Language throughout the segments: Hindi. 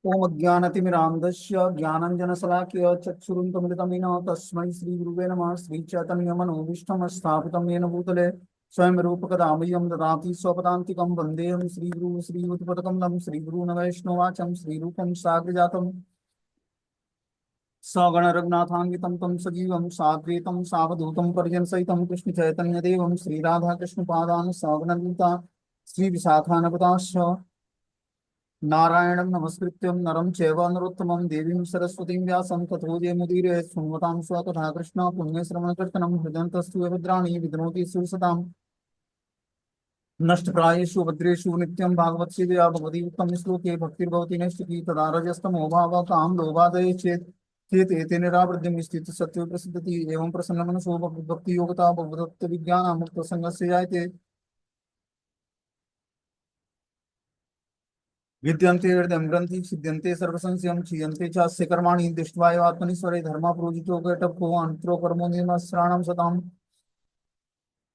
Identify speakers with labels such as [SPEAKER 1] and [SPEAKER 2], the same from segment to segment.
[SPEAKER 1] ओम अज्ञानतिमिरान्धस्य ज्ञानञ्जनशलाकया चक्षुरुन्मिलितमेन तस्मै श्रीगुरुवे नमः। श्रीचैतन्यमनोभीष्टं स्थापितं येन भूतले स्वयं रूपकदा मह्यं ददाति स्वपदान्तिकं वन्देऽहं श्रीगुरुं श्रीयुतपदकमलं श्रीगुरून् वैष्णवाचं श्रीरूपं साग्रजातं सगण रघुनाथान्वितं तं सजीवं साद्वैतं सावधूतं परिजनसहितं कृष्णचैतन्यदेवं श्रीराधाकृष्णपादान् सगणललिता श्रीविशाखान्विताश्च नारायणं नमस्कृत्यं नरं चैव नरोत्तमं देवीं सरस्वतीं व्यासं ततो जयमुदीरये शृण्वतां स्वकथा कृष्ण पुण्यश्रवणकीर्तनं हृदयन्तस्तु भद्राणि विद्नोति सुसतां नष्टप्रायेषु भद्रेषु नित्यं भागवतसेवया भगवती उत्तम श्लोके भक्तिर्भवति नैष्टिकी तदा रजस्तमो भावः कामः लोभादये चेत् चेत् एते निरावृत्तिं स्थित सत्त्वे प्रसिद्धति एवं प्रसन्नमनसो भक्ति योगता भगवदत्त विज्ञान मुक्त संगस्य जायते विद्यन्ते हृदयं ग्रन्थि छिद्यन्ते सर्वसंशयं क्षीयन्ते चास्य कर्माणि दृष्ट्वा एव आत्मनीश्वरे धर्मप्रोजितो घटको अन्तरो कर्मो निर्मस्राणं सताम्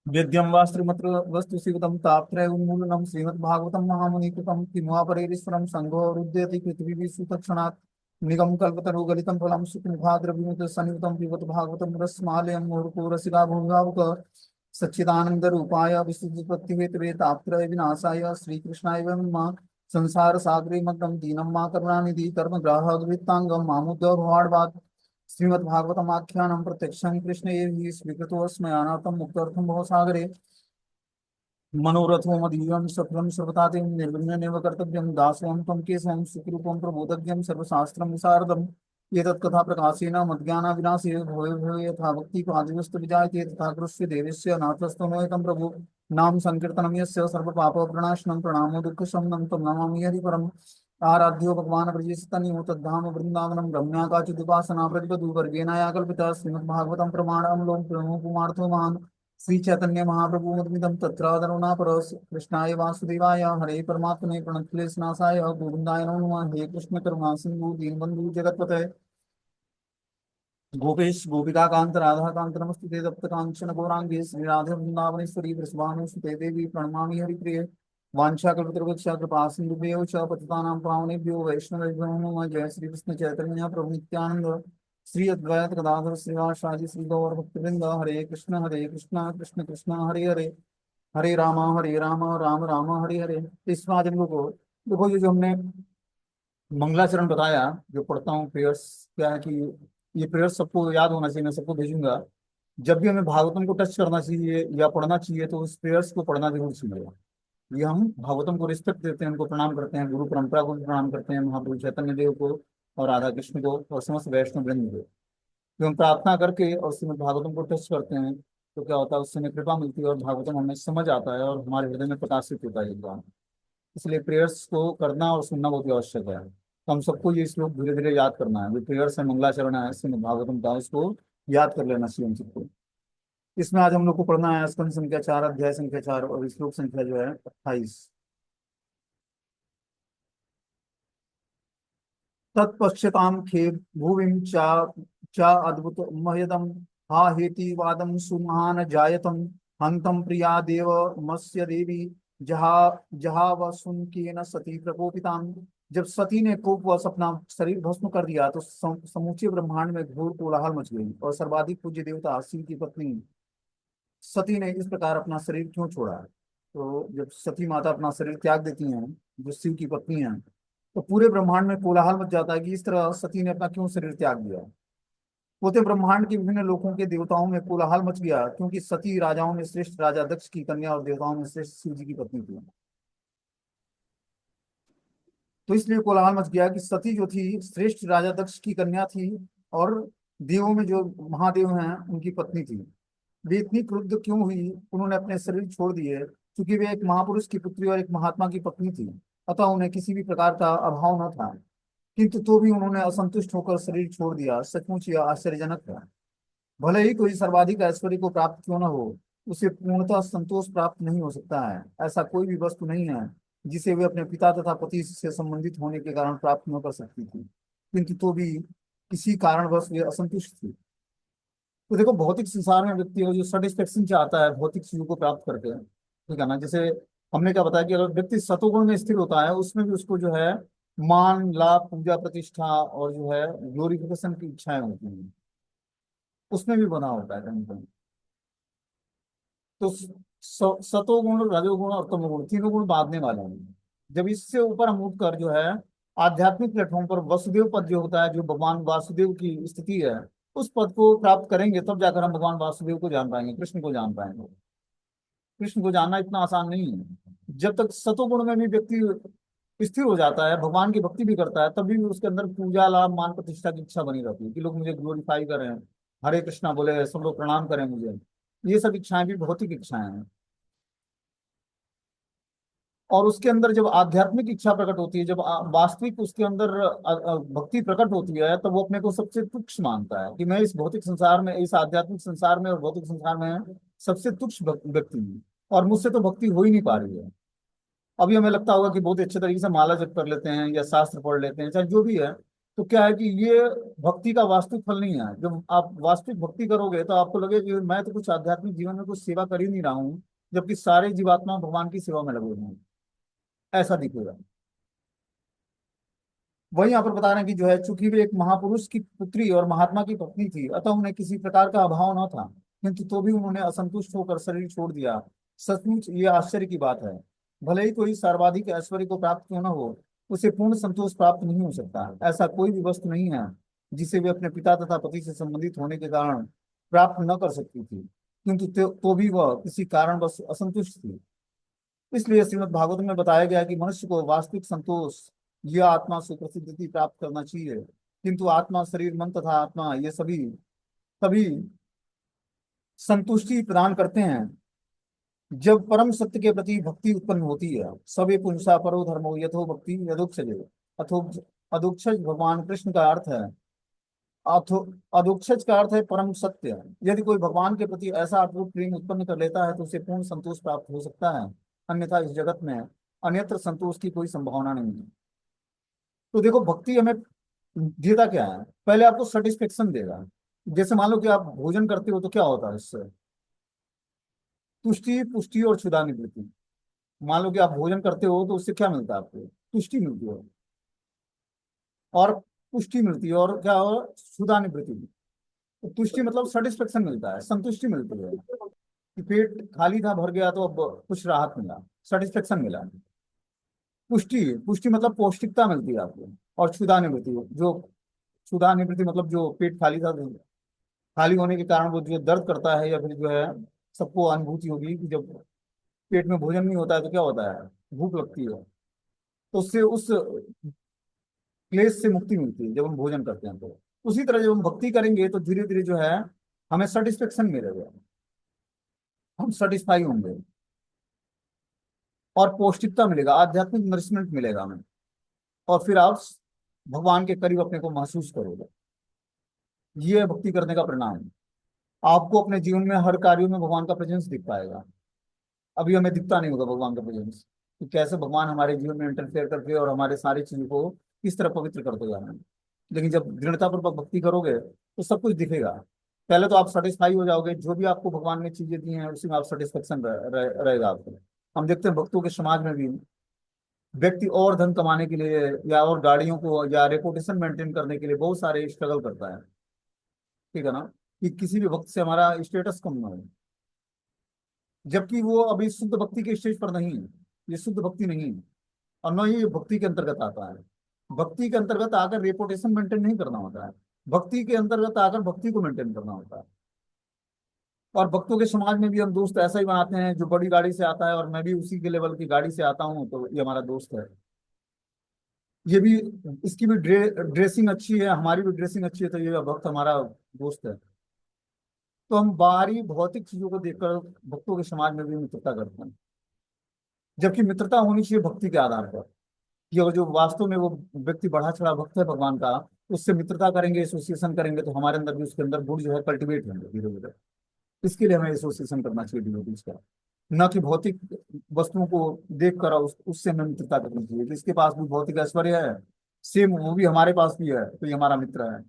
[SPEAKER 1] वेद्यं वा श्रीमत्र वस्तु शिवदं तापत्रय उन्मूलनं श्रीमद्भागवतं महामुनिकृतं किमुपरेश्वरं संघो रुद्यति पृथ्वी सुतक्षणात् निगम कल्पतरु गलितं फलं सुखमुखाद्रविमुत सन्निहितं पिबत भागवतं रसमालयं मुहुर्को रसिका भूमिभावुक सच्चिदानंद रूपाय विशुद्धि तापत्रय विनाशाय श्रीकृष्णाय नमः। संसार सागरे मग्नं दीनं मा करुणानिधि कर्मग्राहग्रवृत्तांगं मामुद्यव भवाड्वात् श्रीमद्भागवतमाख्यानं प्रत्यक्षं कृष्ण एवं स्वीकृतोऽस्मयानाथं मुक्त्यर्थं भवसागरे मनोरथो मदीयं सफलं सर्वथा निर्विघ्नेनैव कर्तव्यं दासोऽहं त्वं केशवं सुखरूपं प्रबोधव्यं सर्वशास्त्रं विशारदम् एतत् कथा प्रकाशेन मद्ज्ञानाविनाशे भवे भवे यथा भक्तिपादिवस्तु विजायते तथा कृष्य देवस्य नाथस्तु नोयतं प्रभु नाम संकीर्तनं यस्य सर्वपापप्रणाशनं प्रणामो दुःखशमनं तं नमामि हरिपरम् आराध्यो भगवान् ब्रजेशतनियो तद्धाम वृन्दावनं रम्याकाचिदुपासना प्रतिपदु वर्गेणाया कल्पिता श्रीमद्भागवतं प्रमाणमूलं प्रणोपुमार्थो महान् श्री चैतन्य महाप्रभु मुद्रितं तत्रादरुणा परस कृष्णाय वासुदेवाय हरे परमात्मने प्रणतक्लेशनाशाय गोविन्दाय नमो नमः। हे कृष्ण करुणा सिंधु दीनबंधु जगत्पते गोपेश गोपिका कांत राधा कांत नमस्ते तप्त कांचन गौरांगे श्री राधे वृंदावनेश्वरी वृषभानुसुते देवी प्रणमामि हरिप्रिय वाञ्छाकल्पतरुभ्यश्च कृपा सिन्धुभ्यो च पतितानां पावनेभ्यो वैष्णवेभ्यो नमो नमः। जय श्री कृष्ण चैतन्य प्रभु नित्यानंद श्री अद्वैत गदाधर श्रीवासादि श्री गौर भक्तवृंद हरे कृष्ण कृष्ण कृष्ण हरे हरे हरे राम राम राम हरे हरे। इसमें आज हम लोग को देखो ये जो हमने मंगलाचरण बताया जो पढ़ता हूँ प्रेयर्स क्या है कि ये प्रेयर्स सबको याद होना चाहिए, मैं सबको भेजूंगा। जब भी हमें भागवतम को टच करना चाहिए या पढ़ना चाहिए तो उस प्रेयर्स को पढ़ना जरूर चाहिए। ये हम भागवतम को रिस्पेक्ट देते हैं, उनको प्रणाम करते हैं, गुरु परंपरा को भी प्रणाम करते हैं, महाप्रभु चैतन्य देव को और राधा कृष्ण को और समस्त वैष्णव वृंद को। तो हम प्रार्थना करके और श्रीमद् भागवतम को टच करते हैं तो क्या होता है, उससे हमें कृपा मिलती है और भागवतम हमें समझ आता है और हमारे हृदय में प्रकाशित होता है ज्ञान। इसलिए प्रेयर्स को करना और सुनना बहुत ही आवश्यक है। तो हम सबको ये श्लोक धीरे धीरे याद करना है, जो प्रेयर्स है मंगलाचरण है श्रीमद् भागवतम का, उसको याद कर लेना चाहिए हम सबको। इसमें आज हम लोग को पढ़ना है स्कंद संख्या 4 अध्याय संख्या 4 और श्लोक संख्या जो है 28। तत्पश्यतां खे भुविं चा अद्भुत मह्यदं हा हेति वादं सुमहान जायतं हन्तं प्रिया देव मत्स्य देवी जहा जहावसुनकेन सती प्रकोपितां। जब सती ने कोपवश अपना शरीर भस्म कर दिया तो समूचे ब्रह्मांड में घोर कोलाहल मच गई और सर्वाधिक पूज्य देवता शिव की पत्नी सती ने इस प्रकार अपना शरीर क्यों छोड़ा। तो जब सती माता अपना शरीर त्याग देती हैं, जो शिव की पत्नी हैं, तो पूरे ब्रह्मांड में कोलाहल मच जाता है कि इस तरह सती ने अपना क्यों शरीर त्याग दिया। पूरे ब्रह्मांड के विभिन्न लोकों के देवताओं में कोलाहल मच गया क्योंकि सती राजाओं में श्रेष्ठ राजा दक्ष की कन्या और देवताओं में श्रेष्ठ शिव जी की पत्नी थी। तो इसलिए कोलाहल मच गया कि सती जो थी श्रेष्ठ राजा दक्ष की कन्या थी और देवों में जो महादेव हैं उनकी पत्नी थी। वे इतनी क्रुद्ध क्यों हुई, उन्होंने अपने शरीर छोड़ दिए क्योंकि वे एक महापुरुष की पुत्री और एक महात्मा की पत्नी थी, अतः उन्हें किसी भी प्रकार का अभाव न था। किंतु तो भी उन्होंने असंतुष्ट होकर शरीर छोड़ दिया। सचमुच यह आश्चर्यजनक है। भले ही कोई सर्वाधिक ऐश्वर्य को प्राप्त क्यों न हो, उसे पूर्णतः संतोष प्राप्त नहीं हो सकता है। ऐसा कोई भी वस्तु नहीं है जिसे वे अपने पिता तथा पति से संबंधित होने के कारण प्राप्त न कर सकती थी, किंतु तो भी किसी कारणवश वे असंतुष्ट थी। तो देखो भौतिक संसार में व्यक्ति को जो सेटिस्फेक्शन चाहता है भौतिक चीजों को प्राप्त करके, ठीक है ना। जैसे हमने क्या बताया कि अगर व्यक्ति सतोगुण में स्थिर होता है उसमें भी उसको जो है मान लाभ पूजा प्रतिष्ठा और जो है ग्लोरिफिकेशन की इच्छाएं होती हैं, उसमें भी बना होता है कहीं कहीं। तो सतोगुण रजोगुण और तमोगुण तीनों गुण बांधने वाले हैं। जब इससे ऊपर हम उठकर जो है आध्यात्मिक प्लेटफॉर्म पर वसुदेव पद जो होता है, जो भगवान वासुदेव की स्थिति है, उस पद को प्राप्त करेंगे, तब जाकर हम भगवान वासुदेव को जान पाएंगे, कृष्ण को जान पाएंगे। कृष्ण को जानना इतना आसान नहीं है। जब तक सतोगुण में भी व्यक्ति स्थिर हो जाता है, भगवान की भक्ति भी करता है, तभी भी उसके अंदर पूजा लाभ मान प्रतिष्ठा की इच्छा बनी रहती है कि लोग मुझे ग्लोरीफाई करें, हरे कृष्णा बोले, सब लोग प्रणाम करें मुझे। ये सब इच्छाएं भी भौतिक इच्छाएं हैं। और उसके अंदर जब आध्यात्मिक इच्छा प्रकट होती है, जब वास्तविक उसके अंदर भक्ति प्रकट होती है, तब वो अपने को सबसे तुच्छ मानता है कि मैं इस भौतिक संसार में, इस आध्यात्मिक संसार में और भौतिक संसार में सबसे तुच्छ व्यक्ति हूँ, और मुझसे तो भक्ति हो ही नहीं पा रही है। अभी हमें लगता होगा कि बहुत अच्छे तरीके से माला जप कर लेते हैं या शास्त्र पढ़ लेते हैं, चाहे जो भी है, तो क्या है कि ये भक्ति का वास्तविक फल नहीं है। जब आप वास्तविक भक्ति करोगे तो आपको लगेगा कि मैं तो कुछ आध्यात्मिक जीवन में कुछ सेवा कर ही नहीं रहा हूँ, जबकि सारे जीवात्मा भगवान की सेवा में लगे हुए हैं, ऐसा दिखेगा। वही यहाँ पर बता रहे हैं कि जो है, चूंकि वे एक महापुरुष की पुत्री और महात्मा की पत्नी थी, अतः उन्हें किसी प्रकार का अभाव न था, किंतु तो भी उन्होंने असंतुष्ट होकर शरीर छोड़ दिया। सचमुच ये आश्चर्य की बात है। भले ही कोई सर्वाधिक ऐश्वर्य को प्राप्त क्यों न हो, उसे पूर्ण संतोष प्राप्त नहीं हो सकता। ऐसा कोई भी वस्तु नहीं है जिसे वे अपने पिता तथा पति से संबंधित होने के कारण प्राप्त न कर सकती थी, किंतु तो भी वह किसी कारण बस असंतुष्ट थी। इसलिए श्रीमद् भागवत में बताया गया है कि मनुष्य को वास्तविक संतोष, यह आत्मा से प्रसिद्धि प्राप्त करना चाहिए। किंतु आत्मा, शरीर, मन तथा आत्मा, ये सभी सभी संतुष्टि प्रदान करते हैं जब परम सत्य के प्रति भक्ति उत्पन्न होती है। सबे पुंसा परो धर्मो यथो भक्ति यदोक्षजे। अथो अधोक्षज भगवान कृष्ण का अर्थ है। अथो अधोक्षज का अर्थ है परम सत्य। यदि कोई भगवान के प्रति ऐसा अटूट प्रेम उत्पन्न कर लेता है तो उसे पूर्ण संतोष प्राप्त हो सकता है, अन्यथा इस जगत में अन्यत्र संतोष की कोई संभावना नहीं है। तो देखो, भक्ति हमें देता क्या है, पहले आपको सेटिस्फेक्शन देगा। जैसे मान लो कि आप भोजन करते हो तो क्या होता है इससे, तुष्टि पुष्टि और क्षुधा निवृत्ति। मान लो कि आप भोजन करते हो तो उससे क्या मिलता है, आपको तुष्टि मिलती है और पुष्टि मिलती है, और क्या हो, क्षुधा निवृत्ति। तो तुष्टि मतलब सेटिस्फेक्शन मिलता है, संतुष्टि मिलती है कि पेट खाली था, भर गया, तो अब कुछ राहत मिला, सेटिस्फेक्शन मिला। पुष्टि पुष्टि मतलब पौष्टिकता मिलती है आपको। और क्षुधा निवृत्ति, जो क्षुधा निवृत्ति मतलब जो पेट खाली था, खाली होने के कारण वो जो दर्द करता है, या फिर जो है, सबको अनुभूति होगी कि जब पेट में भोजन नहीं होता है तो क्या होता है, भूख लगती है। तो उससे उस क्लेश से मुक्ति मिलती है जब हम भोजन करते हैं। तो उसी तरह जब हम भक्ति करेंगे तो धीरे धीरे जो है हमें सेटिस्फेक्शन मिलेगा, हम सेटिस्फाई होंगे, और पौष्टिकता मिलेगा, आध्यात्मिक नरिशमेंट मिलेगा हमें। और फिर आप भगवान के करीब अपने को महसूस करोगे। ये है भक्ति करने का परिणाम। आपको अपने जीवन में हर कार्यों में भगवान का प्रेजेंस दिख पाएगा। अभी हमें दिखता नहीं होगा भगवान का प्रेजेंस, कि कैसे भगवान हमारे जीवन में इंटरफेयर करके और हमारे सारी चीजों को किस तरह पवित्र करते जा रहे हैं। लेकिन जब दृढ़तापूर्वक भक्ति करोगे तो सब कुछ दिखेगा। पहले तो आप सेटिस्फाई हो जाओगे, जो भी आपको भगवान ने चीजें दी हैं उसी में आप सेटिस्फेक्शन रहेगा आपको। हम देखते हैं भक्तों के समाज में भी व्यक्ति और धन कमाने के लिए, या और गाड़ियों को, या रेपुटेशन मेंटेन करने के लिए बहुत सारे स्ट्रगल करता है। ठीक है ना, कि किसी भी भक्त से हमारा स्टेटस कम ना हो, जबकि वो अभी शुद्ध भक्ति के स्टेज पर नहीं है। ये शुद्ध भक्ति नहीं है, और न ही ये भक्ति के अंतर्गत आता है। भक्ति के अंतर्गत आकर रेपुटेशन मेंटेन नहीं करना होता है, भक्ति के अंतर्गत आकर भक्ति को मेंटेन करना होता है। और भक्तों के समाज में भी हम दोस्त ऐसा ही बनाते हैं, जो बड़ी गाड़ी से आता है और मैं भी उसी के लेवल की गाड़ी से आता हूँ, तो ये हमारा दोस्त है। ये भी, इसकी भी ड्रेसिंग अच्छी है, हमारी भी ड्रेसिंग अच्छी है, तो ये भक्त हमारा दोस्त है। तो हम बाहरी भौतिक चीजों को देखकर भक्तों के समाज में भी मित्रता करते हैं, जबकि मित्रता होनी चाहिए भक्ति के आधार पर। कि अगर जो वास्तव में वो व्यक्ति बढ़ा चढ़ा भक्त है भगवान का, उससे मित्रता करेंगे, एसोसिएशन करेंगे, तो हमारे अंदर भी, उसके अंदर गुण जो है कल्टिवेट होंगे धीरे धीरे। इसके लिए हमें एसोसिएशन करना चाहिए डिवोटीज का, न कि भौतिक वस्तुओं को देख कर उससे हमें मित्रता करनी चाहिए। तो इसके पास भी भौतिक ऐश्वर्य है, सेम वो भी हमारे पास भी है, तो ये हमारा मित्र है।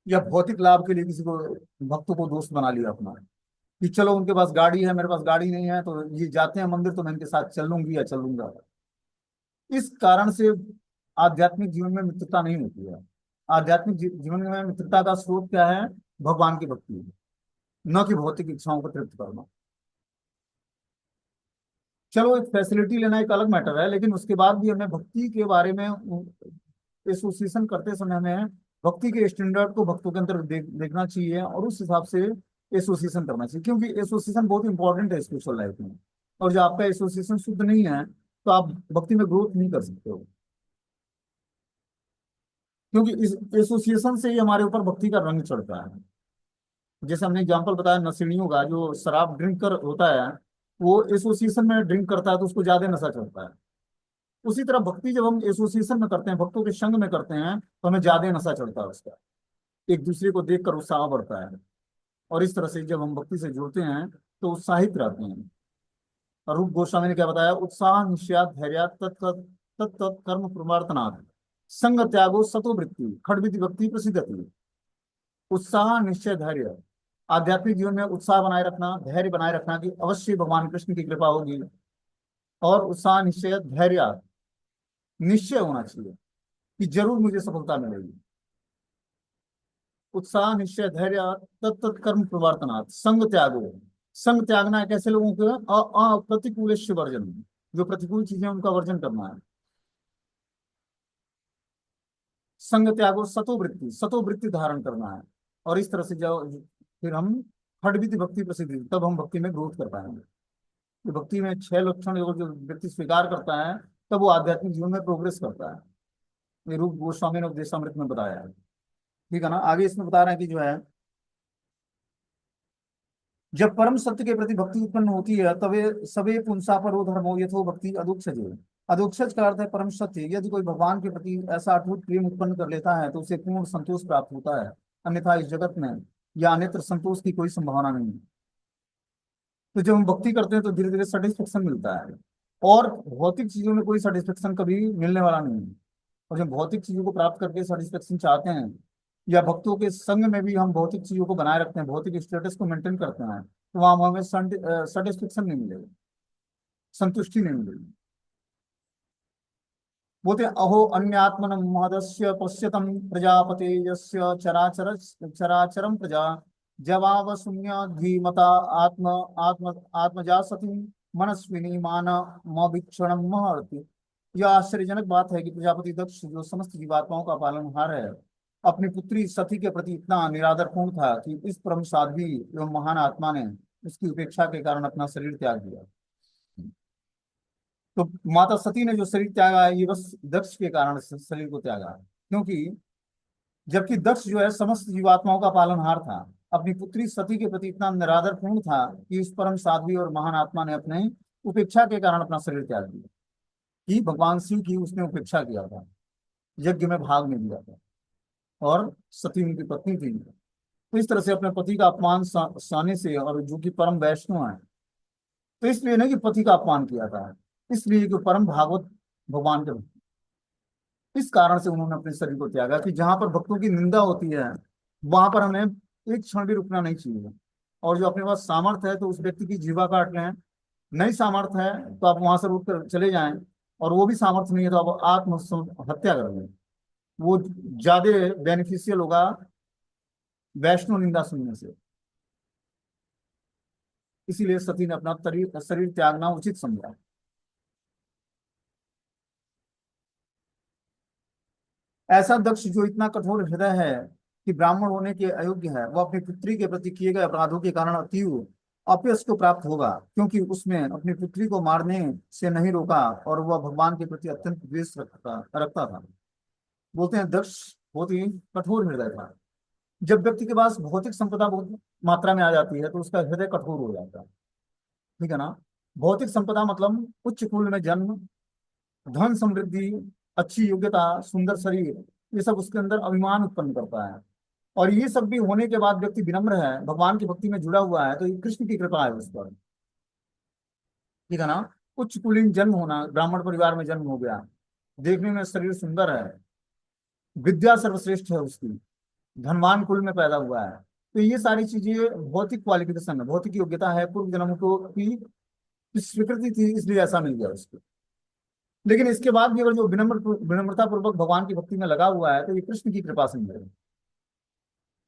[SPEAKER 1] या भौतिक लाभ के लिए किसी को, भक्तों को दोस्त बना लिया अपना, कि चलो उनके पास गाड़ी है, मेरे पास गाड़ी नहीं है, तो ये जाते हैं मंदिर तो मैं इनके साथ चल लूंगी या चल लूंगा। इस कारण से आध्यात्मिक जीवन में मित्रता नहीं होती है। आध्यात्मिक जीवन में मित्रता का स्रोत क्या है? भगवान की भक्ति, न कि भौतिक इच्छाओं को तृप्त करना। चलो, एक फैसिलिटी लेना एक अलग मैटर है, लेकिन उसके बाद भी हमें भक्ति के बारे में एसोसिएशन करते समय हमें भक्ति के स्टैंडर्ड को भक्तों के अंदर देखना चाहिए और उस हिसाब से एसोसिएशन करना चाहिए, क्योंकि एसोसिएशन बहुत इंपॉर्टेंट है स्पिरिचुअल लाइफ में। और जब आपका एसोसिएशन शुद्ध नहीं है तो आप भक्ति में ग्रोथ नहीं कर सकते हो, क्योंकि इस एसोसिएशन से ही हमारे ऊपर भक्ति का रंग चढ़ता है। जैसे हमने एग्जाम्पल बताया नशेड़ियों का, जो शराब ड्रिंक कर होता है, वो एसोसिएशन में ड्रिंक करता है तो उसको ज्यादा नशा चढ़ता है। उसी तरह भक्ति जब हम एसोसिएशन में करते हैं, भक्तों के संग में करते हैं, तो हमें ज्यादा नशा चढ़ता है उसका, एक दूसरे को देखकर उत्साह बढ़ता है। और इस तरह से जब हम भक्ति से जुड़ते हैं तो उत्साहित रहते हैं। और रूप गोस्वामी ने क्या बताया? उत्साह निश्चयात धैर्य तत्त तत्त कर्म प्रवर्तनात् संग त्यागो सतो वृत्ति खड्विति भक्ति प्रसिद्धति। उत्साह निश्चय धैर्य, आध्यात्मिक जीवन में उत्साह बनाए रखना, धैर्य बनाए रखना कि अवश्य भगवान कृष्ण की कृपा होगी। और उत्साह निश्चय धैर्य, निश्चय होना चाहिए कि जरूर मुझे सफलता मिलेगी। उत्साह निश्चय धैर्य तत्त कर्म प्रवर्तनात् संग त्यागो, संग त्यागना है कैसे लोगों को? अप्रतिकूल वर्जन, जो प्रतिकूल चीजें उनका वर्जन करना है। संग त्यागो सतो वृत्ति, सतो वृत्ति धारण करना है। और इस तरह से जब फिर हम खड्वित भक्ति प्रसिद्धि, तब हम भक्ति में ग्रोथ कर पाएंगे। तो भक्ति में 6 लक्षण जो व्यक्ति स्वीकार करता है, तब वो आध्यात्मिक जीवन में प्रोग्रेस करता है। ये रूप गोस्वामी ने उपदेशामृत में बताया है। ठीक है ना? आगे इसमें बता रहे हैं कि जो है, जब परम सत्य के प्रति भक्ति उत्पन्न होती है तब सबे पुंसा परो धर्मो यथो भक्ति अधोक्षज। अधोक्षज का अर्थ है परम सत्य। यदि कोई भगवान के प्रति ऐसा अटूट प्रेम उत्पन्न कर लेता है तो उसे पूर्ण संतोष प्राप्त होता है, अन्यथा इस जगत में या अन्यत्र संतोष की कोई संभावना नहीं है। तो जब हम भक्ति करते हैं तो धीरे धीरे सेटिस्फेक्शन मिलता है, और भौतिक चीजों में कोई सेटिस्फेक्शन कभी मिलने वाला नहीं है। और जब भौतिक चीजों को प्राप्त करके सेटिस्फेक्शन चाहते हैं, या भक्तों के संग में भी हम भौतिक चीजों को बनाए रखते हैं, भौतिक स्टेटस को मेंटेन करते हैं, तो वहां हमें सेटिस्फेक्शन नहीं मिलेगा, संतुष्टि नहीं मिलेगी। बोलते हैं, अहो अन्यात्मन महदस्य पश्यतम प्रजापते यस्य चराचर चराचरम प्रजा जवाब शून्य धीमता आत्म आत्म आत्मजा सती मनस्विनी मान मभिक्षण महर्ति। यह आश्चर्यजनक बात है कि प्रजापति दक्ष, जो समस्त जीवात्माओं का पालनहार है, अपनी पुत्री सती के प्रति इतना निरादर पूर्ण था कि इस परम साध्वी एवं महान आत्मा ने उसकी उपेक्षा के कारण अपना शरीर त्याग दिया। तो माता सती ने जो शरीर त्यागा है, ये बस दक्ष के कारण शरीर को त्यागा है। क्योंकि जबकि दक्ष जो है समस्त जीवात्माओं का पालनहार था, अपनी पुत्री सती के प्रति इतना निरादर पूर्ण था कि इस परम साध्वी और महान आत्मा ने अपने उपेक्षा के कारण अपना शरीर त्याग दिया। कि भगवान शिव की उसने उपेक्षा किया था, यज्ञ में भाग नहीं लिया था, और सती उनकी पत्नी थी। तो इस तरह से अपने पति का अपमान सहने से, और जो कि परम वैष्णव है, तो इसलिए नहीं कि पति का अपमान किया था, इसलिए कि परम भागवत भगवान के भक्त, इस कारण से उन्होंने अपने शरीर को त्यागा। कि जहां पर भक्तों की निंदा होती है वहां पर हमें एक क्षण भी रुकना नहीं चाहिए। और जो अपने पास सामर्थ्य है तो उस व्यक्ति की जीवा काट लें, नहीं सामर्थ्य है तो आप वहां से उठ कर चले जाएं, और वो भी सामर्थ्य नहीं है तो आप आत्म हत्या कर लें। वो ज्यादा बेनिफिशियल होगा वैष्णव निंदा सुनने से। इसीलिए सती ने अपना शरीर शरीर त्यागना उचित समझा। ऐसा दक्ष जो इतना कठोर हृदय है कि ब्राह्मण होने के अयोग्य है, वह अपनी पुत्री के प्रति किए गए अपराधों के कारण अतीव अपयश को प्राप्त होगा, क्योंकि उसने अपनी पुत्री को मारने से नहीं रोका और वह भगवान के प्रति अत्यंत द्वेष रखता था। बोलते हैं दक्ष बहुत ही कठोर हृदय था। जब व्यक्ति के पास भौतिक संपदा बहुत मात्रा में आ जाती है तो उसका हृदय कठोर हो जाता है। ठीक है ना? भौतिक संपदा मतलब उच्च कुल में जन्म, धन समृद्धि, अच्छी योग्यता, सुंदर शरीर, ये सब उसके अंदर अभिमान उत्पन्न करता है। और ये सब भी होने के बाद व्यक्ति विनम्र है, भगवान की भक्ति में जुड़ा हुआ है, तो ये कृष्ण की कृपा है उस पर। ठीक है ना? उच्च कुलीन जन्म होना, ब्राह्मण परिवार में जन्म हो गया, देखने में शरीर सुंदर है, विद्या सर्वश्रेष्ठ है उसकी, धनवान कुल में पैदा हुआ है, तो ये सारी चीजें भौतिक क्वालिफिकेशन है, भौतिक योग्यता है, पूर्व जन्म को की स्वीकृति थी, इसलिए ऐसा मिल गया उसको। लेकिन इसके बाद भी अगर जो विनम्रता पूर्वक भगवान की भक्ति में लगा हुआ है तो ये कृष्ण की कृपा से मिलेगा।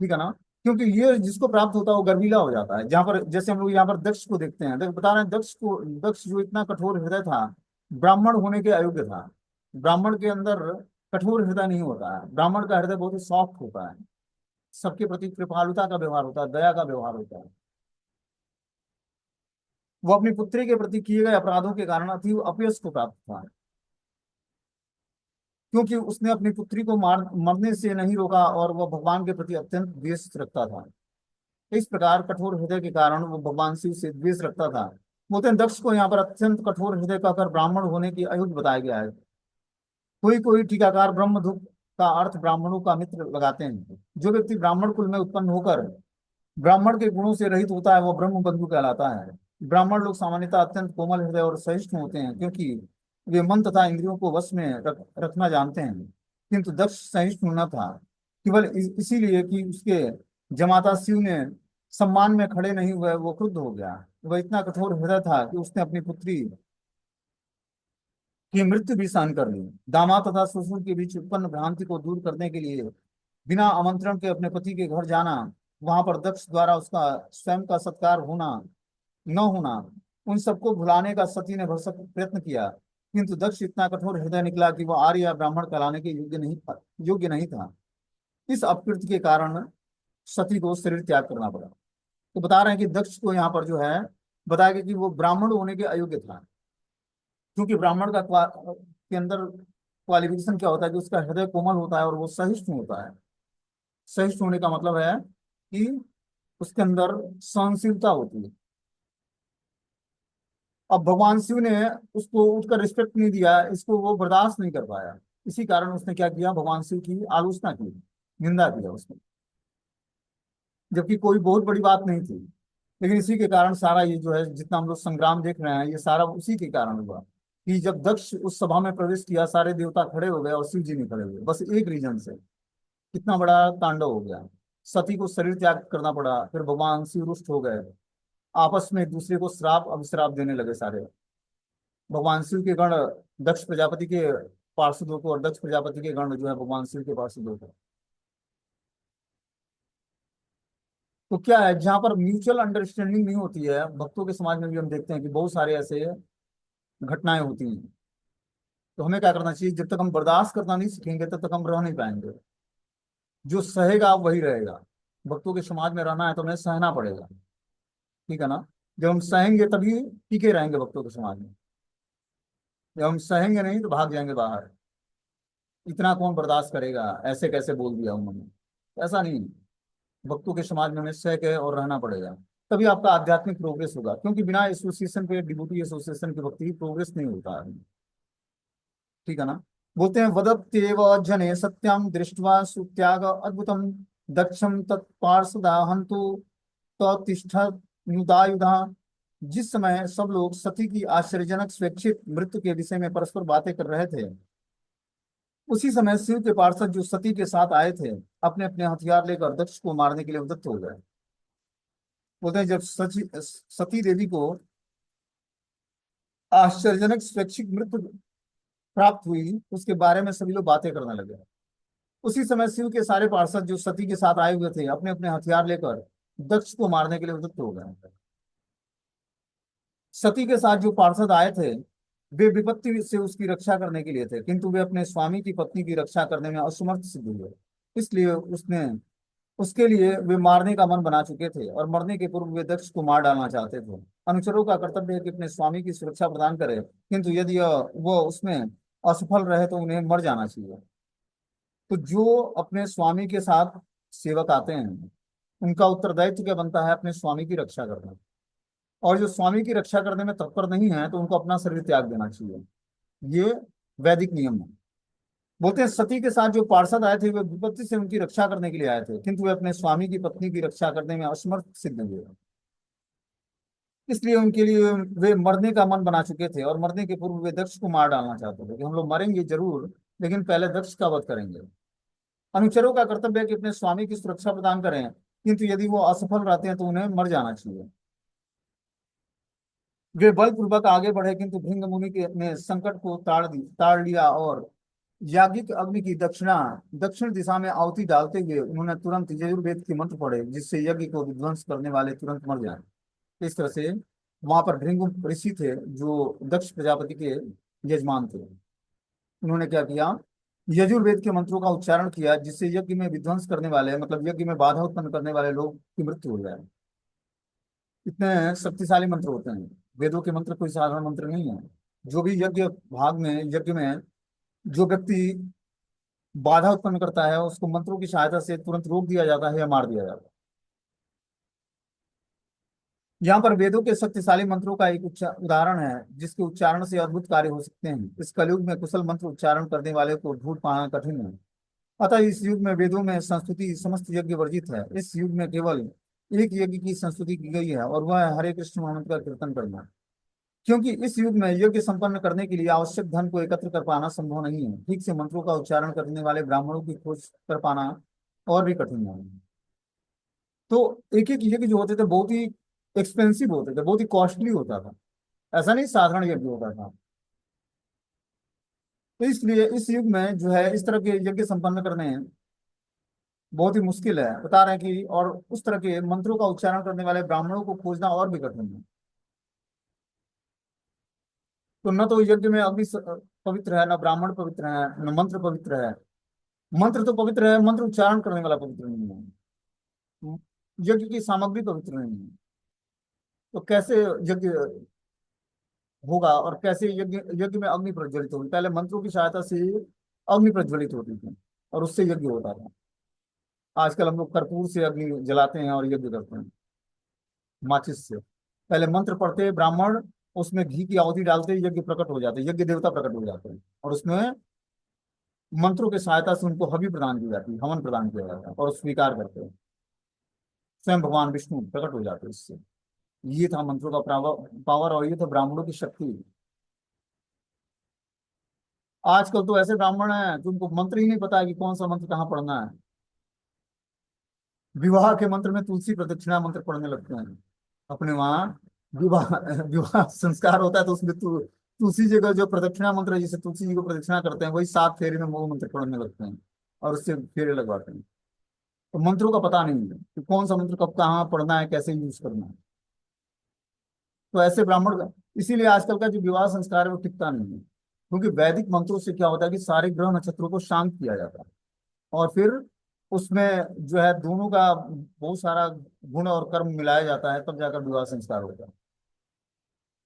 [SPEAKER 1] ठीक है ना। क्योंकि ये जिसको प्राप्त होता है वो गर्वीला हो जाता है। जहां पर जैसे हम लोग यहाँ पर दक्ष को देखते हैं, बता रहे हैं दक्ष को, दक्ष जो इतना कठोर हृदय था, ब्राह्मण होने के अयोग्य था। ब्राह्मण के अंदर कठोर हृदय नहीं होता है, ब्राह्मण का हृदय बहुत ही सॉफ्ट होता है, सबके प्रति कृपालुता का व्यवहार होता है, दया का व्यवहार होता है। वो अपनी पुत्री के प्रति किए गए अपराधों के कारण अति अपयश को प्राप्त था, क्योंकि उसने अपनी पुत्री को मरने से नहीं रोका और वह भगवान के प्रति अत्यंत द्वेष रखता था। इस प्रकार कठोर हृदय के कारण वो भगवान शिव से द्वेष रखता था। बोलते हैं दक्ष को यहाँ पर अत्यंत कठोर हृदय कहकर ब्राह्मण होने की अयोग्य बताया गया है। कोई कोई टीकाकार ब्रह्मधुक का अर्थ ब्राह्मणों का मित्र लगाते हैं। जो व्यक्ति ब्राह्मण कुल में उत्पन्न होकर ब्राह्मण के गुणों से रहित होता है वह ब्रह्म बंधु कहलाता है। ब्राह्मण लोग सामान्यतः अत्यंत कोमल हृदय और सहिष्णु होते हैं, क्योंकि वे मन तथा इंद्रियों को वश में रखना जानते हैं। किंतु दक्ष सहिष्णु न था, केवल इसीलिए कि उसके जमाता शिव ने सम्मान में खड़े नहीं हुए, वो क्रुद्ध हो गया। वह इतना कठोर हृदय था कि उसने अपनी पुत्री की मृत्यु भी सहन कर ली। दामाद तथा ससुर के बीच उत्पन्न भ्रांति को दूर करने के लिए बिना आमंत्रण के अपने पति के घर जाना, वहां पर दक्ष द्वारा उसका स्वयं का सत्कार होना न होना, उन सबको भुलाने का सती ने भरसक प्रयत्न किया। किंतु दक्ष इतना कठोर हृदय निकला कि वह आर्य या ब्राह्मण कहलाने के योग्य नहीं था। इस अपकृत्य के कारण सती को शरीर त्याग करना पड़ा। तो बता रहे हैं कि दक्ष को यहाँ पर जो है बताया गया कि वो ब्राह्मण होने के अयोग्य था, क्योंकि ब्राह्मण का के अंदर क्वालिफिकेशन क्या होता है कि उसका हृदय कोमल होता है और वो सहिष्णु होता है। सहिष्णु होने का मतलब है कि उसके अंदर सहनशीलता होती है। अब भगवान शिव ने उसको उठकर रिस्पेक्ट नहीं दिया, इसको वो बर्दाश्त नहीं कर पाया। इसी कारण उसने क्या किया, भगवान शिव की आलोचना की, निंदा किया उसने, जबकि कोई बहुत बड़ी बात नहीं थी। लेकिन इसी के कारण सारा ये जो है जितना हम लोग संग्राम देख रहे हैं ये सारा उसी के कारण हुआ कि जब दक्ष उस सभा में प्रवेश किया सारे देवता खड़े हो गए और शिव जी नहीं खड़े हुए, बस एक रीजन से कितना बड़ा तांडव हो गया। सती को शरीर त्याग करना पड़ा, फिर भगवान शिव रुष्ट हो गए, आपस में एक दूसरे को श्राप अभिश्राप देने लगे सारे। भगवान शिव के गण दक्ष प्रजापति के पार्षदों को और दक्ष प्रजापति के गण जो है भगवान शिव के पार्षदों को। तो क्या है, जहां पर म्यूचुअल अंडरस्टैंडिंग नहीं होती है, भक्तों के समाज में भी हम देखते हैं कि बहुत सारे ऐसे घटनाएं होती हैं। तो हमें क्या करना चाहिए, जब तक हम बर्दाश्त करना नहीं सीखेंगे तब तक हम रह नहीं पाएंगे। जो सहेगा वही रहेगा। भक्तों के समाज में रहना है तो हमें सहना पड़ेगा। ठीक है ना। जब हम सहेंगे तभी टिके रहेंगे भक्तों के समाज में। जब हम सहेंगे नहीं तो भाग जाएंगे बाहर। इतना कौन बर्दाश्त करेगा, ऐसे कैसे बोल दिया उन्होंने, ऐसा नहीं। भक्तों के समाज में हमें सह के और रहना पड़ेगा, तभी आपका आध्यात्मिक प्रोग्रेस होगा। क्योंकि बिना एसोसिएशन के, डिवोटी एसोसिएशन के भक्ति की प्रोग्रेस नहीं होता है। ठीक है ना। बोलते हैं वदत्येव जने सत्यम दृष्ट्वा सुत्याग अद्भुतम दक्षम तत्पार्षदा हंतु ततिष्ठनुदायुधा। जिस समय सब लोग सती की आश्चर्यजनक स्वेच्छित मृत्यु के विषय में परस्पर बातें कर रहे थे, उसी समय शिव के पार्षद जो सती के साथ आए थे अपने अपने हथियार लेकर दक्ष को मारने के लिए उद्यत हो गए। बोलते हैं जब सती देवी को आश्चर्यजनक स्वैच्छिक मृत्यु प्राप्त हुई उसके बारे में सभी लोग बातें करने लगे। उसी समय शिव के सारे पार्षद जो सती के साथ आए हुए थे अपने अपने हथियार लेकर दक्ष को मारने के लिए उद्यत हो गए। सती के साथ जो पार्षद आए थे वे विपत्ति से उसकी रक्षा करने के लिए थे, किंतु वे अपने स्वामी की पत्नी की रक्षा करने में असमर्थ सिद्ध हुए। इसलिए उसने उसके लिए वे मारने का मन बना चुके थे और मरने के पूर्व वे दक्ष को मार डालना चाहते थे। अनुचरों का कर्तव्य है कि अपने स्वामी की सुरक्षा प्रदान करे, किंतु यदि वो उसमें असफल रहे तो उन्हें मर जाना चाहिए। तो जो अपने स्वामी के साथ सेवक आते हैं उनका उत्तरदायित्व क्या बनता है, अपने स्वामी की रक्षा करना। और जो स्वामी की रक्षा करने में तत्पर नहीं है तो उनको अपना शरीर त्याग देना चाहिए। ये वैदिक नियम है। बोलते हैं सती के साथ जो पार्षद आए थे वे विपत्ति से उनकी रक्षा करने के लिए आए थे, किंतु वे अपने स्वामी की पत्नी की रक्षा करने में असमर्थ सिद्ध हुए। इसलिए उनके लिए वे मरने का मन बना चुके थे और मरने के पूर्व वे दक्ष को मार डालना चाहते थे कि हम लोग मरेंगे जरूर लेकिन पहले दक्ष का वध करेंगे। अनुचरों का कर्तव्य है कि अपने स्वामी की सुरक्षा प्रदान करें, किंतु यदि वो असफल रहते हैं तो उन्हें मर जाना चाहिए। वे बलपूर्वक आगे बढ़े, किंतु भृंग मुनि के ने संकट को ताड़ लिया और याज्ञिक अग्नि की दक्षिण दिशा में आहुति डालते हुए उन्होंने तुरंत यजुर्वेद के मंत्र पढ़े, जिससे यज्ञ को विध्वंस करने वाले तुरंत मर जाए। इस तरह से वहां पर भृंग ऋषि थे जो दक्ष प्रजापति के यजमान थे। उन्होंने क्या किया, यजुर्वेद के मंत्रों का उच्चारण किया, जिससे यज्ञ में विध्वंस करने वाले, मतलब यज्ञ में बाधा उत्पन्न करने वाले लोग की मृत्यु हो जाए। इतने शक्तिशाली मंत्र होते हैं। वेदों के मंत्र कोई साधारण मंत्र नहीं है। जो भी यज्ञ में जो व्यक्ति बाधा उत्पन्न करता है, उसको मंत्रों की सहायता से तुरंत रोक दिया जाता है या मार दिया जाता है। यहाँ पर वेदों के शक्तिशाली मंत्रों का एक उदाहरण है, जिसके उच्चारण से अद्भुत कार्य हो सकते हैं। इस कलयुग में कुशल मंत्र उच्चारण करने वाले को ढूंढ पाना कठिन है। अतः इस युग में वेदों में संस्तुति समस्त यज्ञ वर्जित है। इस युग में केवल एक यज्ञ की संस्तुति की गई है, और वह है हरे कृष्ण महामंत्र का कीर्तन करना। क्योंकि इस युग में यज्ञ संपन्न करने के लिए आवश्यक धन को एकत्र कर पाना संभव नहीं है। ठीक से मंत्रों का उच्चारण करने वाले ब्राह्मणों की खोज कर पाना और भी कठिन है। तो एक एक यज्ञ जो होते थे बहुत ही एक्सपेंसिव होते थे, बहुत ही कॉस्टली होता था। ऐसा नहीं साधारण यज्ञ होता था। तो इसलिए इस युग में जो है इस तरह के यज्ञ संपन्न करने बहुत ही मुश्किल है, बता रहे हैं कि, और उस तरह के मंत्रों का उच्चारण करने वाले ब्राह्मणों को खोजना और भी कठिन है। तो न तो यज्ञ में पवित्र है, न ब्राह्मण पवित्र है, न मंत्र पवित्र है। मंत्र तो पवित्र है, मंत्र उच्चारण करने वाला पवित्र नहीं है। यज्ञ की सामग्री पवित्र नहीं है। तो कैसे यज्ञ होगा, और कैसे यज्ञ यज्ञ में अग्नि प्रज्वलित होगी? पहले मंत्रों की सहायता से अग्नि प्रज्वलित होती थी और उससे यज्ञ होता था। आजकल हम लोग कर्पूर से अग्नि जलाते हैं और यज्ञ करते हैं, माचिस से। पहले मंत्र पढ़ते ब्राह्मण, उसमें घी की आहुति डालते, यज्ञ प्रकट हो जाते, यज्ञ देवता प्रकट हो जाते हैं, और उसमें मंत्रों की सहायता से उनको हवि प्रदान की जाती है, हवन प्रदान किया जाता है, और स्वीकार करते हैं। स्वयं भगवान विष्णु प्रकट हो जाते हैं इससे। ये था मंत्रों का पावर, और ये था ब्राह्मणों की शक्ति। आजकल तो ऐसे ब्राह्मण हैं कि उनको मंत्र ही नहीं पता है कि कौन सा मंत्र कहाँ पढ़ना है। विवाह के मंत्र में तुलसी प्रदक्षिणा मंत्र पढ़ने लगते हैं। अपने वहाँ विवाह विवाह संस्कार होता है, तो उसमें तुलसी जी का जो प्रदक्षिणा मंत्र है, जिसे तुलसी जी को प्रदक्षिणा करते हैं, वही 7 फेरे में वो मंत्र पढ़ने लगते हैं और उससे फेरे लगवाते हैं। तो मंत्रों का पता नहीं है कि कौन सा मंत्र कब कहाँ पढ़ना है, कैसे यूज करना है। तो ऐसे ब्राह्मण, इसीलिए आजकल का जो विवाह संस्कार है वो टिकता नहीं है। क्योंकि वैदिक मंत्रों से क्या होता है कि सारे ग्रह नक्षत्रों को शांत किया जाता है, और फिर उसमें जो है दोनों का बहुत सारा गुण और कर्म मिलाया जाता है, तब जाकर विवाह संस्कार होता है।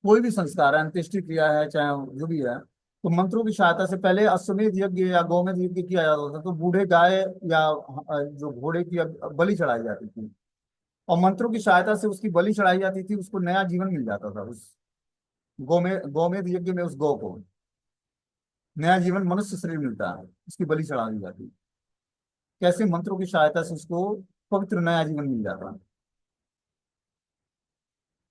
[SPEAKER 1] कोई भी संस्कार है, अंत्येष्टि क्रिया है, चाहे जो भी है, तो मंत्रों की सहायता से पहले अश्वमेध यज्ञ या गौमेध यज्ञ किया जाता था, तो बूढ़े गाय या जो घोड़े की बलि चढ़ाई जाती थी, और मंत्रों की सहायता से उसकी बलि चढ़ाई जाती थी, उसको नया जीवन मिल जाता था। उस गौमेध यज्ञ में उस गौ को नया जीवन, मनुष्य शरीर मिलता है, उसकी बलि चढ़ा दी जाती है। कैसे मंत्रों की सहायता से उसको पवित्र नया जीवन मिल जाता है।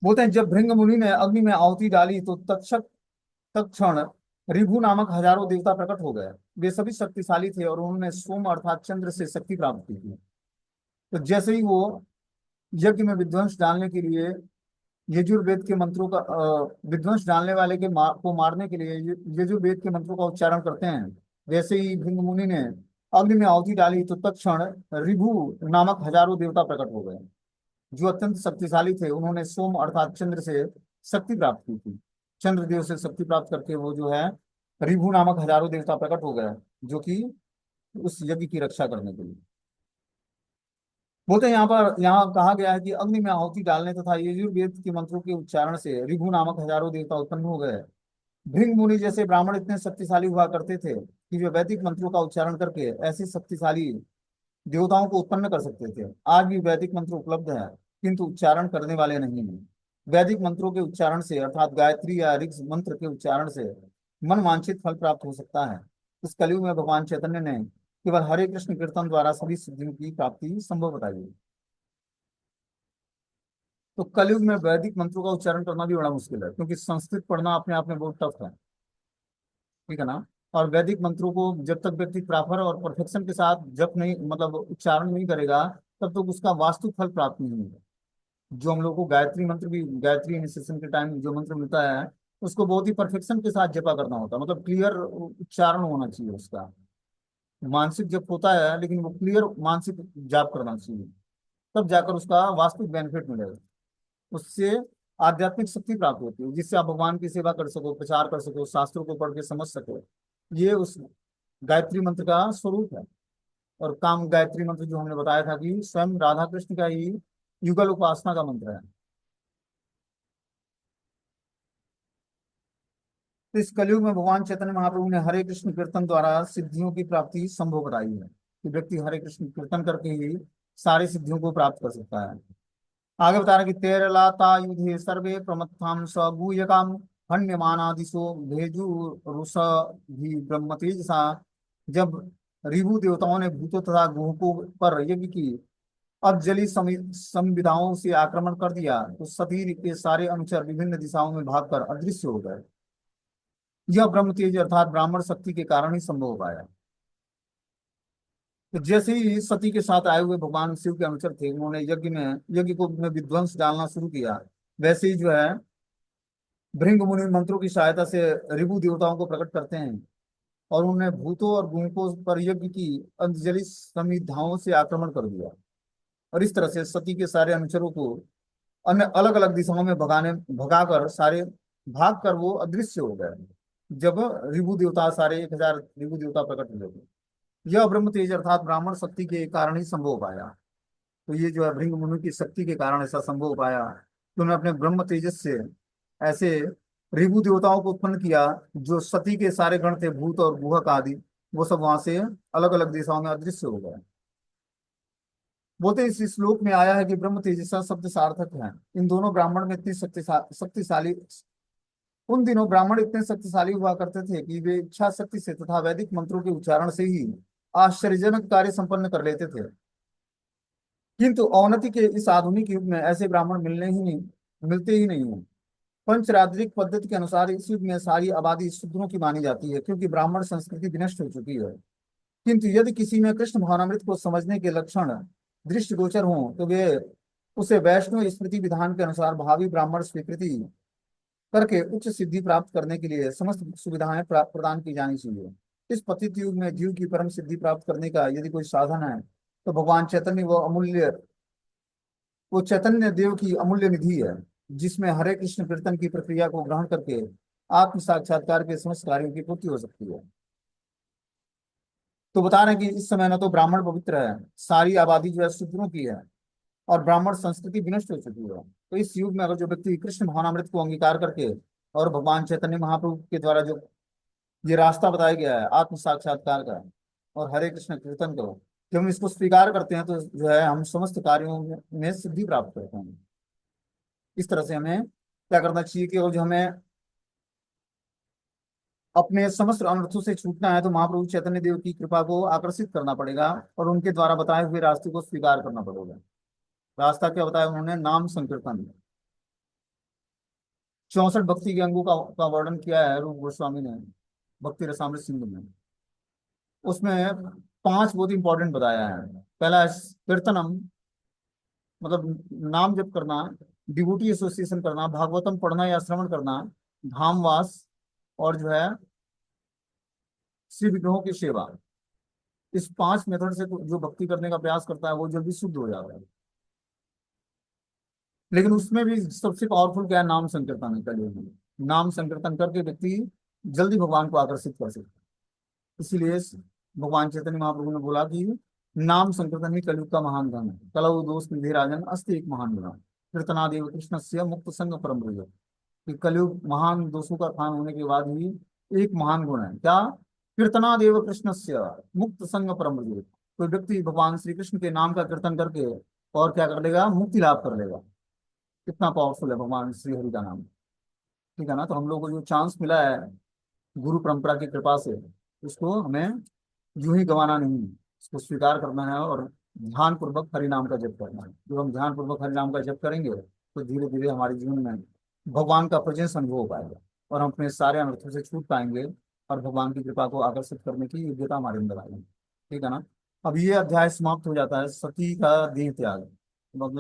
[SPEAKER 1] बोलते हैं जब भृंग मुनि ने अग्नि में आहुति डाली, तो तत्क्षण ऋभु नामक हजारों देवता प्रकट हो गए। वे सभी शक्तिशाली थे, और उन्होंने सोम अर्थात चंद्र से शक्ति प्राप्त की थी। तो जैसे ही वो यज्ञ में विध्वंस डालने के लिए यजुर्वेद के मंत्रों का विध्वंस डालने वाले को मारने के लिए यजुर्वेद के मंत्रों का उच्चारण करते हैं, वैसे ही भृंग मुनि ने अग्नि में आहुति डाली, तो तत्क्षण ऋभु नामक हजारों देवता प्रकट हो गए, जो अत्यंत शक्तिशाली थे। उन्होंने सोम अर्थात चंद्र से शक्ति प्राप्त की थी। चंद्रदेव से शक्ति प्राप्त करके वो जो है ऋभु नामक हजारों देवता प्रकट हो गए, जो कि उस यज्ञ की रक्षा करने के लिए। बोलते हैं यहाँ कहा गया है कि अग्नि में आहुति डालने तथा यजुर्वेद के मंत्रों के उच्चारण से ऋभु नामक हजारों देवता उत्पन्न हो गए। भृंग मुनि जैसे ब्राह्मण इतने शक्तिशाली हुआ करते थे कि वे वैदिक मंत्रों का उच्चारण करके ऐसे शक्तिशाली देवताओं को उत्पन्न कर सकते थे। आज भी वैदिक मंत्र उपलब्ध है, किंतु उच्चारण करने वाले नहीं हैं। वैदिक मंत्रों के उच्चारण से अर्थात गायत्री या ऋग मंत्र के उच्चारण से मन वांछित फल प्राप्त हो सकता है। इस कलयुग में भगवान चैतन्य ने केवल हरे कृष्ण कीर्तन द्वारा सभी सिद्धियों की प्राप्ति संभव बताई है। तो कलयुग में वैदिक मंत्रों का उच्चारण करना भी बड़ा मुश्किल है, क्योंकि संस्कृत पढ़ना अपने आप में बहुत टफ है। ठीक है ना? और वैदिक मंत्रों को जब तक व्यक्ति प्रॉपर और परफेक्शन के साथ जप नहीं, मतलब उच्चारण नहीं करेगा, तब तक उसका वास्तु फल प्राप्त नहीं होगा। जो हम लोग को गायत्री मंत्र भी, गायत्री इनिशिएशन के टाइम जो मंत्र मिलता है, उसको बहुत ही परफेक्शन के साथ जपा करना होता है, मतलब क्लियर उच्चारण होना चाहिए उसका। मानसिक जप होता है लेकिन वो क्लियर मानसिक जाप करना चाहिए, तब जाकर उसका वास्तविक बेनिफिट मिलेगा। उससे आध्यात्मिक शक्ति प्राप्त होती है, जिससे आप भगवान की सेवा कर सको, प्रचार कर सको, शास्त्रों को पढ़ के समझ सको। ये उस गायत्री मंत्र का स्वरूप है। और काम गायत्री मंत्र जो हमने बताया था कि स्वयं राधा कृष्ण का ही युगल उपासना का मंत्र है। तो इस कलयुग में भगवान चैतन्य महाप्रभु ने हरे कृष्ण कीर्तन द्वारा सिद्धियों की प्राप्ति संभव कराई है, कि व्यक्ति हरे कृष्ण कीर्तन करके ही सारी सिद्धियों को प्राप्त कर सकता है। आगे बता रहे कि तेरलाता युधे सर्वे प्रमत्थाम स गुह्यकाम हन्यमानादिशो भेजु रुष भी ब्रह्म तेजसा। जब रिभु देवताओं ने भूतों तथा गुहकों पर यज्ञ की, अब जली संविधाओं से आक्रमण कर दिया, तो सती के सारे अनुचर विभिन्न दिशाओं में भागकर अदृश्य हो गए। यह ब्रह्म तेज अर्थात ब्राह्मण शक्ति के कारण ही संभव हो पाया। तो जैसे ही सती के साथ आए हुए भगवान शिव के अनुचर थे, उन्होंने यज्ञ को में विध्वंस डालना शुरू किया, वैसे ही जो है भृंग मुनि मंत्रों की सहायता से रिभु देवताओं को प्रकट करते हैं, और उन्होंने भूतों और गुणकों पर यज्ञ की अंजलि समिधाओं से आक्रमण कर दिया। और इस तरह से सती के सारे अनुचरों को अन्य अलग अलग दिशाओं में भगाकर सारे भाग कर वो अदृश्य हो गए, जब रिभु देवता सारे 1000 रिभु देवता प्रकट हुए थे। यह ब्रह्म तेज अर्थात ब्राह्मण शक्ति के कारण ही संभव हो पाया। तो ये जो है भृंग मुनि की शक्ति के कारण ऐसा संभव हो पाया कि उन्होंने अपने ब्रह्म तेजस से ऐसे रिभु देवताओं को उत्पन्न किया, जो सती के सारे गण थे, भूत और गुहक आदि, वो सब वहां से अलग अलग दिशाओं में अदृश्य हो गए। बोलते इस श्लोक में आया है कि ब्रह्म तेजसा शब्द सार्थक है। इन दोनों ब्राह्मण में इतनी शक्तिशाली उन दिनों ब्राह्मण इतने शक्तिशाली हुआ करते थे कि वे इच्छा शक्ति से तथा वैदिक मंत्रों के उच्चारण से ही आश्चर्यजनक कार्य संपन्न कर लेते थे। किंतु अवनति के इस आधुनिक युग में ऐसे ब्राह्मण मिलते ही नहीं है। पंचरात्रिक पद्धति के अनुसार इस युग में सारी आबादी शूद्रों की मानी जाती है, क्योंकि ब्राह्मण संस्कृति विनष्ट हो चुकी है। किंतु यदि किसी में कृष्ण भावनामृत को समझने के लक्षण दृष्टिगोचर हों, तो वे उसे वैष्णव स्मृति विधान के अनुसार भावी ब्राह्मण स्वीकृति करके उच्च सिद्धि प्राप्त करने के लिए समस्त सुविधाएं प्रदान की जानी चाहिए। इस पतित युग में जीव की परम सिद्धि प्राप्त करने का यदि कोई साधन है, तो भगवान चैतन्य वो चैतन्य देव की अमूल्य निधि है, जिसमें हरे कृष्ण कीर्तन की प्रक्रिया को ग्रहण करके आत्म साक्षात्कार के समस्त कार्यों की पूर्ति हो सकती है। तो बता रहे हैं कि इस समय न तो ब्राह्मण पवित्र है, सारी आबादी जो है शूद्रों की है, और ब्राह्मण संस्कृति विनष्ट हो चुकी है। तो इस युग में अगर जो व्यक्ति कृष्ण भावनामृत को अंगीकार करके और भगवान चैतन्य महाप्रभु के द्वारा जो ये रास्ता बताया गया है आत्म साक्षात्कार का, और हरे कृष्ण कीर्तन करो, जब हम इसको स्वीकार करते हैं, तो जो है हम समस्त कार्यों में सिद्धि प्राप्त करते हैं। इस तरह से हमें क्या करना चाहिए कि और जो हमें अपने समस्त अनर्थों से छूटना है, तो महाप्रभु चैतन्य देव की कृपा को आकर्षित करना पड़ेगा, और उनके द्वारा बताए हुए रास्ते को स्वीकार करना पड़ेगा। रास्ता क्या बताया उन्होंने? नाम संकीर्तन। 64 भक्ति के अंगों का वर्णन किया है रूप गोस्वामी ने भक्ति रसामृत सिंधु में। उसमें 5 बहुत इंपॉर्टेंट बताया है। पहला है कीर्तनम, मतलब नाम जप करना, डिवोटी एसोसिएशन करना, भागवतम पढ़ना या श्रवण करना, धामवास, और जो है श्री विग्रहों की सेवा। इस 5 मेथड से जो भक्ति करने का प्रयास करता है, वो जल्दी शुद्ध हो जाता है। लेकिन उसमें भी सबसे पावरफुल क्या है? नाम संकीर्तन है कलयुग में। नाम संकीर्तन करके व्यक्ति जल्दी भगवान को आकर्षित कर सकता है। इसीलिए भगवान चैतन्य महाप्रभु ने बोला कि नाम संकीर्तन ही कलयुग का महान धन है। कलौ दोष निधि राजन अस्ति एक महान गुण, कीर्तनादेव कृष्ण से मुक्त संग परम ब्रज। कि कलयुग महान दोषों का खान होने के बाद ही एक महान गुण है, क्या? कीर्तनादेव कृष्ण से मुक्त संग परम ब्रज। कोई व्यक्ति भगवान श्री कृष्ण के नाम का कीर्तन करके और क्या कर लेगा? मुक्ति लाभ कर लेगा। कितना पावरफुल है भगवान श्री हरि का नाम। ठीक है ना? तो हम लोग को जो चांस मिला है गुरु परंपरा की कृपा से, उसको हमें यूं ही गंवाना नहीं, इसको स्वीकार करना है, और ध्यान पूर्वक हरि नाम का जप करना है। जब हम ध्यान पूर्वक हरि नाम का जप करेंगे, तो धीरे धीरे हमारे जीवन में भगवान का प्रेजेंस अनुभव हो पाएगा, और हम अपने सारे अनर्थों से छूट पाएंगे, और भगवान की कृपा को आकर्षित करने की योग्यता हमारे अंदर आएगी। ठीक है ना? अब ये अध्याय समाप्त हो जाता है, सती का देह त्याग। अब अगला